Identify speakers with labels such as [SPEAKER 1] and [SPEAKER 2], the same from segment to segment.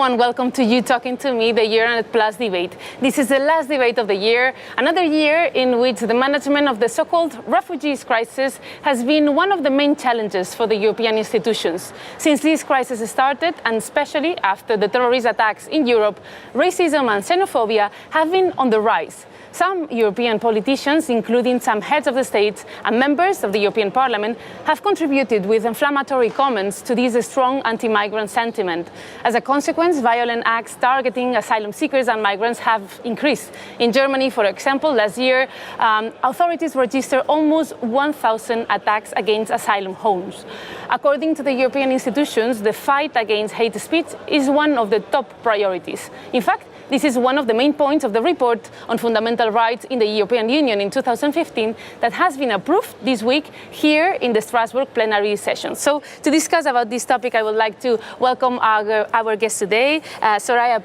[SPEAKER 1] everyone, welcome to You Talking to Me, the Euranet Plus debate. This is the last debate of the year, another year in which the management of the so-called refugees crisis has been one of the main challenges for the European institutions. Since this crisis started, and especially after the terrorist attacks in Europe, racism and xenophobia have been on the rise. Some European politicians, including some heads of the state and members of the European Parliament, have contributed with inflammatory comments to this strong anti-migrant sentiment. As a consequence, violent acts targeting asylum seekers and migrants have increased. In Germany, for example, last year, authorities registered almost 1,000 attacks against asylum homes. According to the European institutions, the fight against hate speech is one of the top priorities. In fact, this is one of the main points of the report on fundamental rights in the European Union in 2015 that has been approved this week here in the Strasbourg plenary session. So to discuss about this topic, I would like to welcome our guest today, Soraya,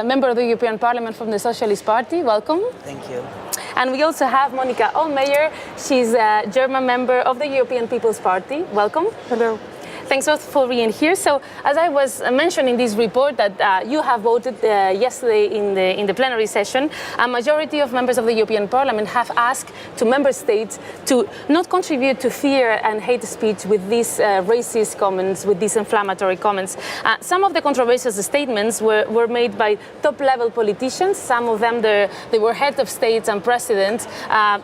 [SPEAKER 1] member of the European Parliament from the Socialist Party. Welcome.
[SPEAKER 2] Thank you.
[SPEAKER 1] And we also have Monika Hohlmeier. She's a German member of the European People's Party. Welcome.
[SPEAKER 3] Hello.
[SPEAKER 1] Thanks both for being here. So, as I was mentioning this report that you have voted yesterday in the plenary session, a majority of members of the European Parliament have asked to member states to not contribute to fear and hate speech with these racist comments, with these inflammatory comments. Some of the controversial statements were made by top-level politicians. Some of them they were head of states and presidents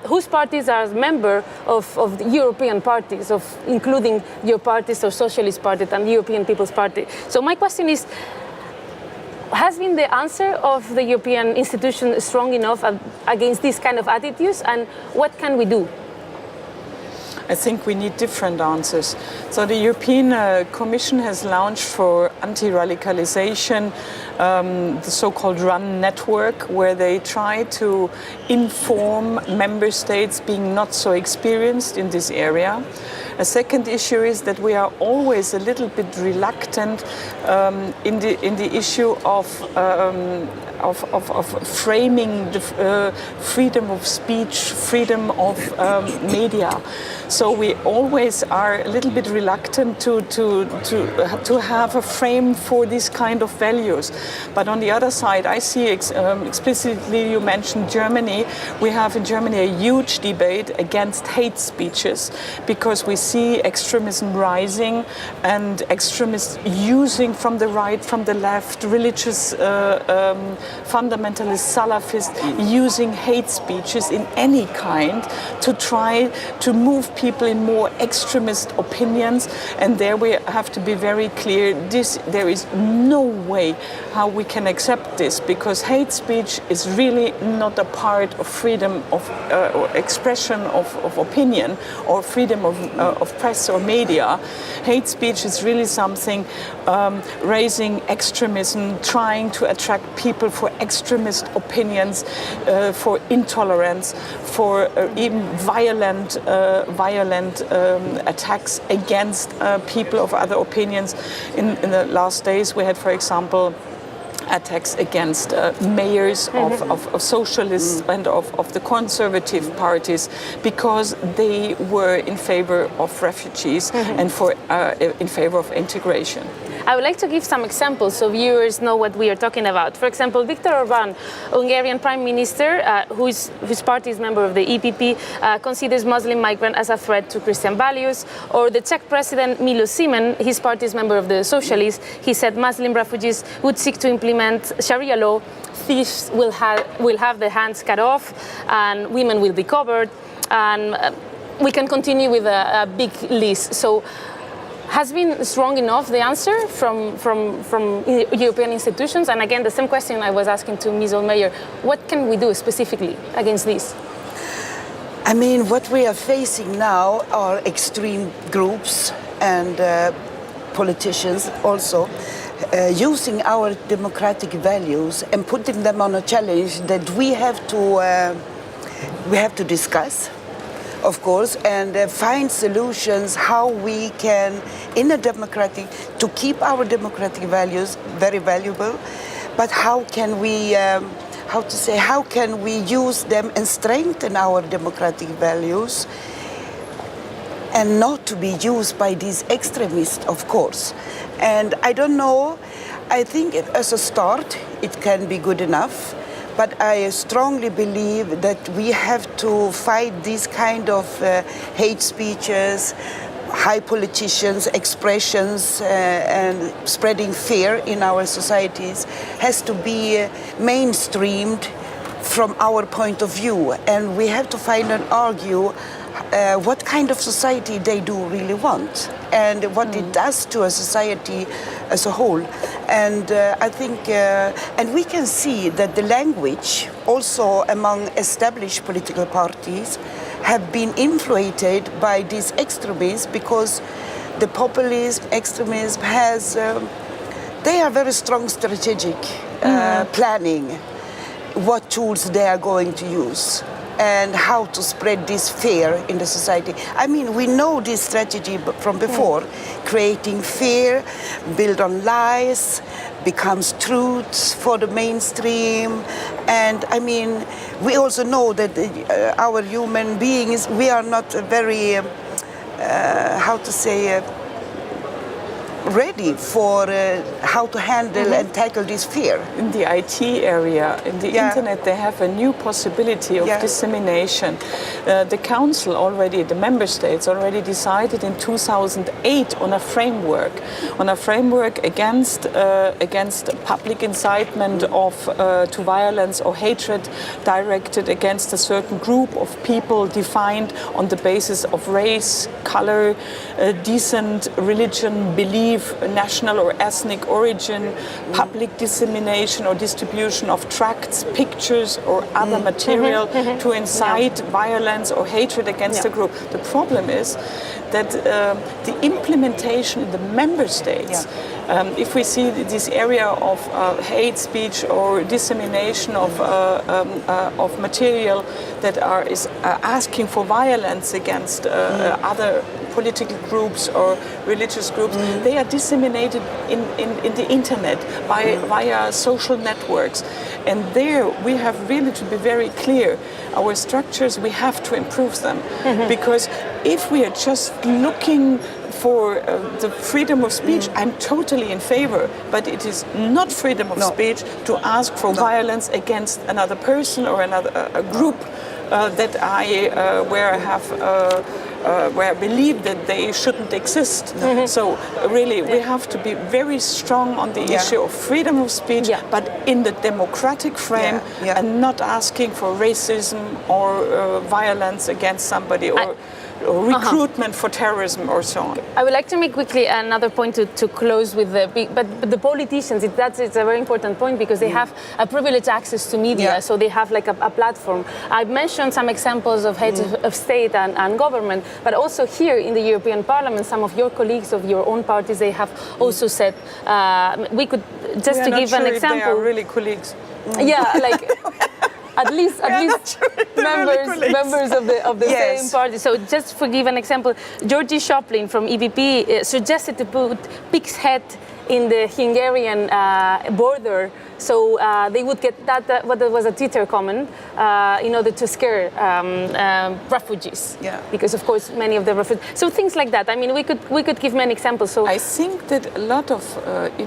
[SPEAKER 1] whose parties are members of the European parties, including your parties, so Socialist Party and the European People's Party. So my question is, has been the answer of the European institution strong enough against these kind of attitudes, and what can we do?
[SPEAKER 3] I think we need different answers. So the European Commission has launched for anti-radicalization the so-called RUN network, where they try to inform member states being not so experienced in this area. A second issue is that we are always a little bit reluctant in the issue of framing the freedom of speech, freedom of media. So we always are a little bit reluctant to have a frame for this kind of values. But on the other side, I see explicitly, you mentioned Germany. We have in Germany a huge debate against hate speeches, because we see extremism rising and extremists using from the right, from the left, religious fundamentalist Salafists using hate speeches in any kind to try to move people in more extremist opinions. And there we have to be very clear, there is no way how we can accept this, because hate speech is really not a part of freedom of expression of opinion or freedom of press or media. Hate speech is really something raising extremism, trying to attract people for extremist opinions, for intolerance, for even violent attacks against people of other opinions. In the last days, we had, for example, attacks against mayors of socialists and of the conservative parties, because they were in favor of refugees and in favor of integration.
[SPEAKER 1] I would like to give some examples so viewers know what we are talking about. For example, Viktor Orbán, Hungarian Prime Minister, whose party is member of the EPP, considers Muslim migrants as a threat to Christian values. Or the Czech President Miloš Zeman, his party is member of the Socialists. He said Muslim refugees would seek to implement Sharia law. Thieves will have their hands cut off, and women will be covered. And we can continue with a big list. So, has been strong enough the answer from European institutions? And again, the same question I was asking to Ms. Hohlmeier. What can we do specifically against this?
[SPEAKER 2] I mean, what we are facing now are extreme groups and politicians also using our democratic values and putting them on a challenge that we have to discuss, of course, and find solutions how we can, in a democratic, to keep our democratic values very valuable, but how can we, how can we use them and strengthen our democratic values and not to be used by these extremists, of course. And I don't know, I think as a start, it can be good enough. But I strongly believe that we have to fight these kind of hate speeches, high politicians, expressions, and spreading fear in our societies has to be mainstreamed from our point of view. And we have to find and argue what kind of society they do really want and what it does to a society as a whole. And I think, and we can see that the language also among established political parties have been influenced by these extremists because the populism, extremism has, they are very strong strategic planning what tools they are going to use and how to spread this fear in the society. I mean, we know this strategy from before, creating fear, build on lies, becomes truths for the mainstream. And I mean, we also know that our human beings, we are not very, how to say, ready for how to handle and tackle this fear.
[SPEAKER 3] In the IT area, in the internet, they have a new possibility of dissemination. The council already, the member states already decided in 2008 on a framework against public incitement to violence or hatred directed against a certain group of people defined on the basis of race, color, decent religion, belief, national or ethnic origin, public dissemination or distribution of tracts, pictures or other material to incite violence or hatred against a group. The problem is that the implementation in the member states, if we see this area of hate speech or dissemination of material that is asking for violence against other political groups or religious groups, they are disseminated in the internet via social networks. And there we have really to be very clear. Our structures, we have to improve them. Because if we are just looking for the freedom of speech, I'm totally in favor, but it is not freedom of speech to ask for violence against another person or a group where I believe that they shouldn't exist. So really, we have to be very strong on the issue of freedom of speech, but in the democratic frame and not asking for racism or violence against somebody or recruitment for terrorism or so on.
[SPEAKER 1] I would like to make quickly another point to close with but the politicians, it's a very important point because they have a privileged access to media, so they have like a platform. I've mentioned some examples of heads of state and government, but also here in the European Parliament, some of your colleagues of your own parties, they have also said, we could, just to give an example.
[SPEAKER 3] They are really colleagues.
[SPEAKER 1] Yeah, like... At least members of the same party. So just to give an example, Georgie Shoplin from EVP suggested to put pig's head in the Hungarian border, so they would get that what was a Twitter comment in order to scare refugees. Because of course many of the refugees. So things like that. I mean, we could give many examples. So
[SPEAKER 3] I think that a lot of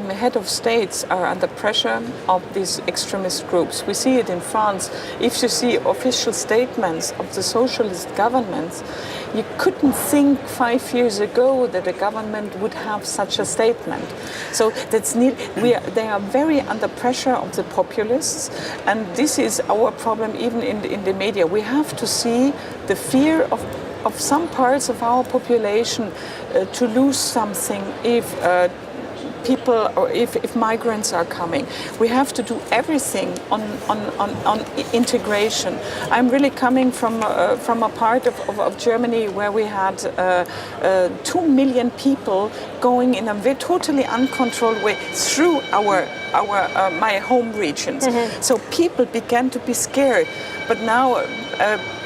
[SPEAKER 3] head of states are under pressure of these extremist groups. We see it in France. If you see official statements of the socialist governments, you couldn't think 5 years ago that a government would have such a statement. So they are very under pressure of the populists, and this is our problem even in the media. We have to see the fear of some parts of our population to lose something if people or if migrants are coming. We have to do everything on integration. I'm really coming from a part of Germany where we had 2 million people going in a totally uncontrolled way through my home regions. So people began to be scared. But now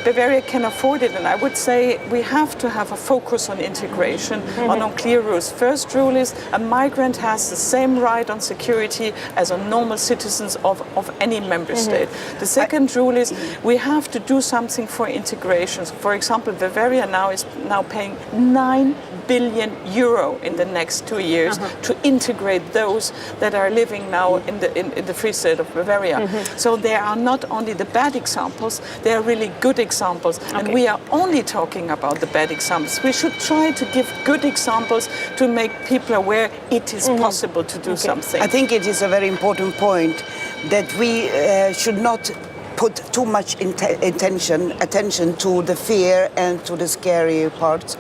[SPEAKER 3] Bavaria can afford it, and I would say we have to have a focus on integration, on clear rules. First rule is a migrant has the same right on security as a normal citizens of any member state. The second rule is we have to do something for integration. For example, Bavaria is now paying 9 billion euro in the next 2 years to integrate those that are living now in the Free State of Bavaria. So there are not only the bad examples, there are really good examples. And we are only talking about the bad examples. We should try to give good examples to make people aware it is possible to do something.
[SPEAKER 2] I think it is a very important point that we should not put too much attention to the fear and to the scary parts,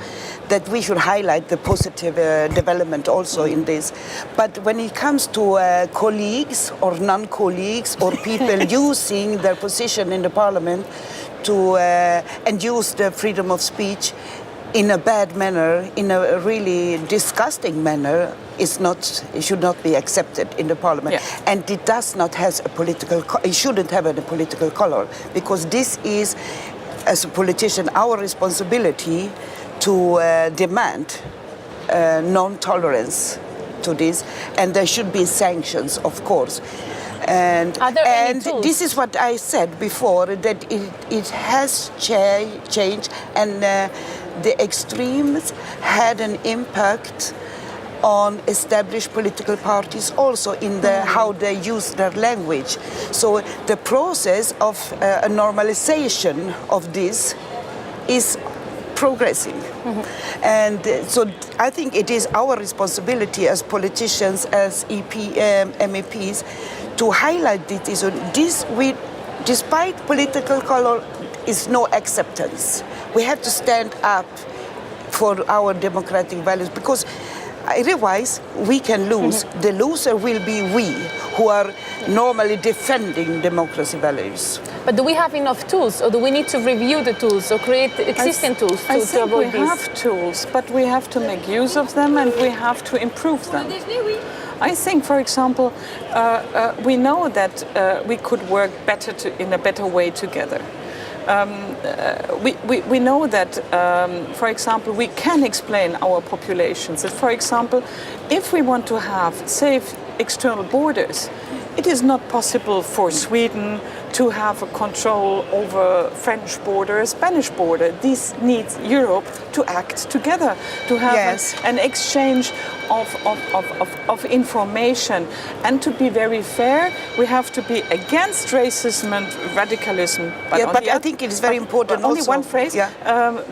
[SPEAKER 2] that we should highlight the positive development also in this. But when it comes to colleagues or non-colleagues or people using their position in the parliament to and use the freedom of speech in a bad manner, in a really disgusting manner, it should not be accepted in the parliament. And it does not have a political, it shouldn't have a political color, because this is, as a politician, our responsibility to demand non-tolerance to this, and there should be sanctions, of course. And this is what I said before, that it has changed, and the extremes had an impact on established political parties also in how they use their language. So the process of a normalization of this is progressing. And so I think it is our responsibility as politicians, as MEPs, to highlight this. Despite political color, is no acceptance. We have to stand up for our democratic values, because otherwise we can lose. The loser will be we, who are normally defending democracy values.
[SPEAKER 1] But do we have enough tools, or do we need to review the tools or create existing tools to avoid this?
[SPEAKER 3] I think we have tools, but we have to make use of them and we have to improve them. I think, for example, we know that we could work better in a better way together. We know that, for example, we can explain our populations that, for example, if we want to have safe external borders, it is not possible for Sweden to have a control over French border, Spanish border. This needs Europe to act together, to have an exchange of information. And to be very fair, we have to be against racism and radicalism.
[SPEAKER 2] But I think it is very important also.
[SPEAKER 3] Only one phrase.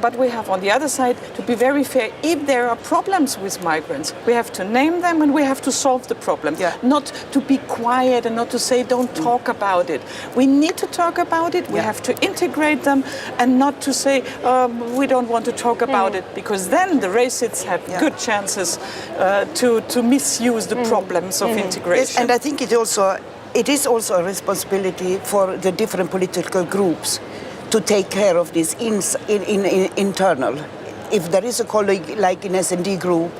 [SPEAKER 3] But we have on the other side to be very fair. If there are problems with migrants, we have to name them and we have to solve the problem. Not to be quiet and not to say don't talk about it. We need to talk about it. We have to integrate them, and not to say we don't want to talk about it, because then the racists have good chances to misuse the problems of integration.
[SPEAKER 2] Yes, and I think it is also a responsibility for the different political groups to take care of this internal. If there is a colleague like in S&D group,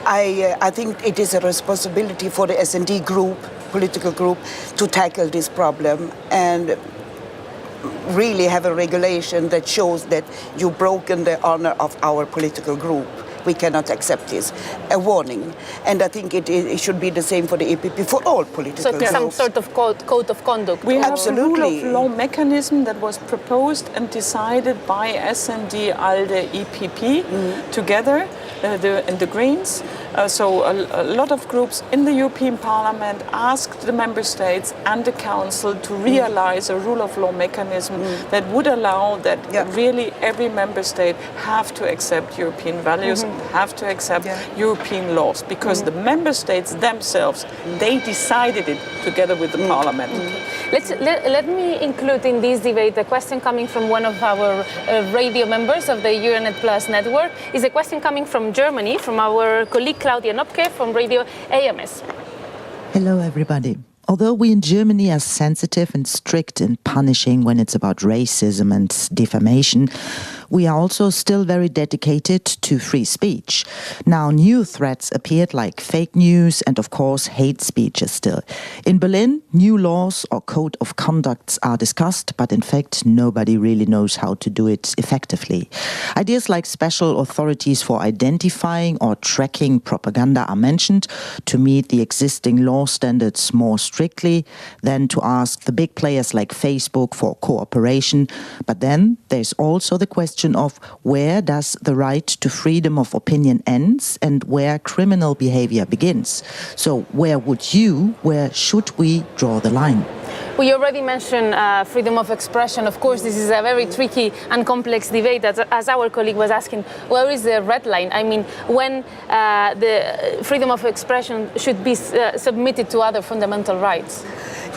[SPEAKER 2] I think it is a responsibility for the S&D group, political group, to tackle this problem and really have a regulation that shows that you've broken the honor of our political group. We cannot accept this. A warning. And I think it should be the same for the EPP, for all political groups.
[SPEAKER 1] So some sort of code of conduct.
[SPEAKER 3] We have a rule of law mechanism that was proposed and decided by S&D, ALDE, EPP together, and the Greens. So a lot of groups in the European Parliament asked the member states and the Council to realize a rule of law mechanism that would allow that really every member state have to accept European values, have to accept European laws, because the member states themselves, they decided it together with the Parliament.
[SPEAKER 1] Let me include in this debate a question coming from one of our radio members of the Euranet Plus network. Is a question coming from Germany, from our colleague Claudia Nopke from Radio AMS.
[SPEAKER 4] Hello, everybody. Although we in Germany are sensitive and strict in punishing when it's about racism and defamation, we are also still very dedicated to free speech. Now, new threats appeared like fake news and, of course, hate speeches still. In Berlin, new laws or code of conducts are discussed, but in fact, nobody really knows how to do it effectively. Ideas like special authorities for identifying or tracking propaganda are mentioned to meet the existing law standards more strictly, then to ask the big players like Facebook for cooperation. But then there's also the question question of where does the right to freedom of opinion ends and where criminal behavior begins. So where should we draw the line?
[SPEAKER 1] We already mentioned freedom of expression. Of course, this is a very tricky and complex debate. As our colleague was asking, where is the red line? I mean, when the freedom of expression should be submitted to other fundamental rights?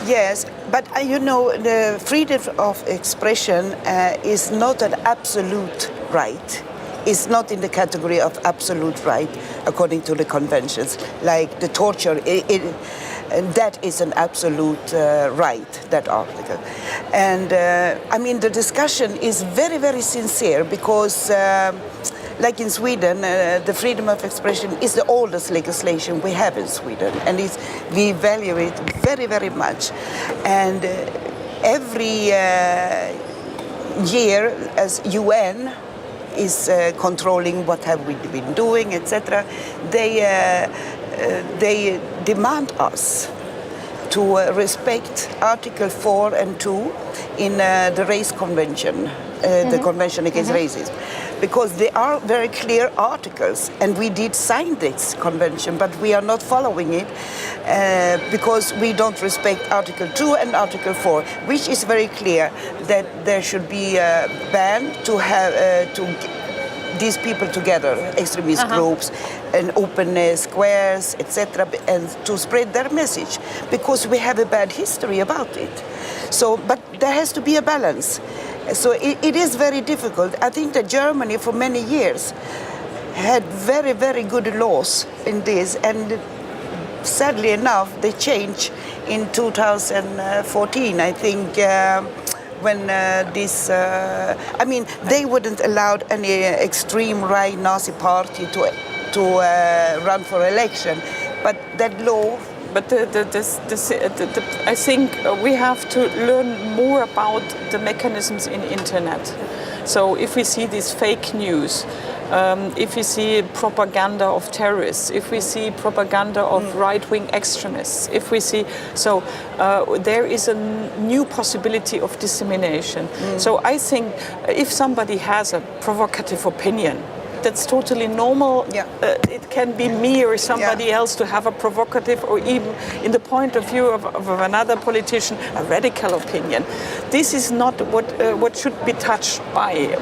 [SPEAKER 2] Yes, but the freedom of expression is not an absolute right. It's not in the category of absolute right, according to the conventions, like the torture. That is an absolute right, that article. And the discussion is very, very sincere because, like in Sweden, the freedom of expression is the oldest legislation we have in Sweden, and we value it very, very much. And every year, as UN is controlling what have we been doing, etc., they demand us to respect Article 4 and 2 in the Race Convention, the Convention Against Racism, because they are very clear articles, and we did sign this convention, but we are not following it because we don't respect Article 2 and Article 4, which is very clear that there should be a ban to have these people together, extremist groups, and openness, squares, etc., and to spread their message, because we have a bad history about it. So, but there has to be a balance. So it is very difficult. I think that Germany, for many years, had very, very good laws in this, and sadly enough, they changed in 2014, I think. When they wouldn't allow any extreme right Nazi party to run for election, but that law.
[SPEAKER 3] But I think we have to learn more about the mechanisms in internet. So if we see this fake news, if we see propaganda of terrorists, if we see propaganda of right-wing extremists, if we see, there is a new possibility of dissemination. So I think if somebody has a provocative opinion, that's totally normal.
[SPEAKER 2] Yeah.
[SPEAKER 3] It can be me or somebody else to have a provocative, or even in the point of view of another politician, a radical opinion. This is not what should be touched by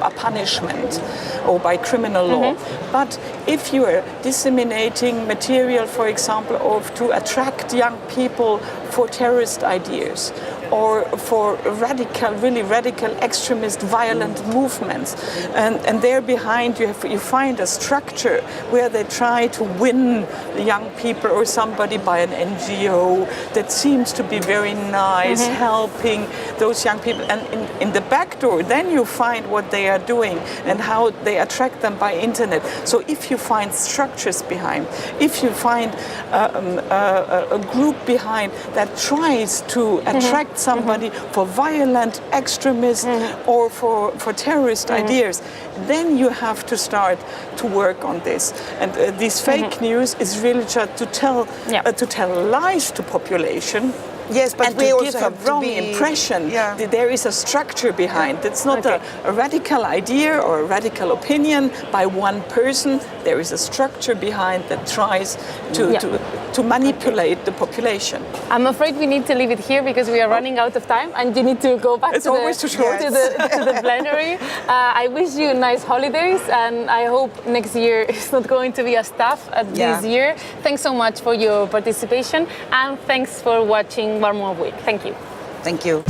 [SPEAKER 3] a punishment or by criminal law. But if you are disseminating material, for example, to attract young people for terrorist ideas, or for really radical extremist violent movements, and there behind you find a structure where they try to win the young people or somebody by an NGO that seems to be very nice, helping those young people, and in the back door then you find what they are doing and how they attract them by internet. So if you find structures behind, if you find a group behind that tries to attract somebody for violent extremist or for terrorist ideas, then you have to start to work on this. And this fake news is really just to tell lies to population.
[SPEAKER 2] Yes, but
[SPEAKER 3] and
[SPEAKER 2] we
[SPEAKER 3] to
[SPEAKER 2] also
[SPEAKER 3] give
[SPEAKER 2] have
[SPEAKER 3] a wrong
[SPEAKER 2] to be,
[SPEAKER 3] impression that there is a structure behind. It's not a radical idea or a radical opinion by one person. There is a structure behind that tries to manipulate the population.
[SPEAKER 1] I'm afraid we need to leave it here because we are running out of time, and you need to go back to the plenary. I wish you nice holidays, and I hope next year it's not going to be as tough as this year. Thanks so much for your participation, and thanks for watching One More Week. Thank you.
[SPEAKER 2] Thank you.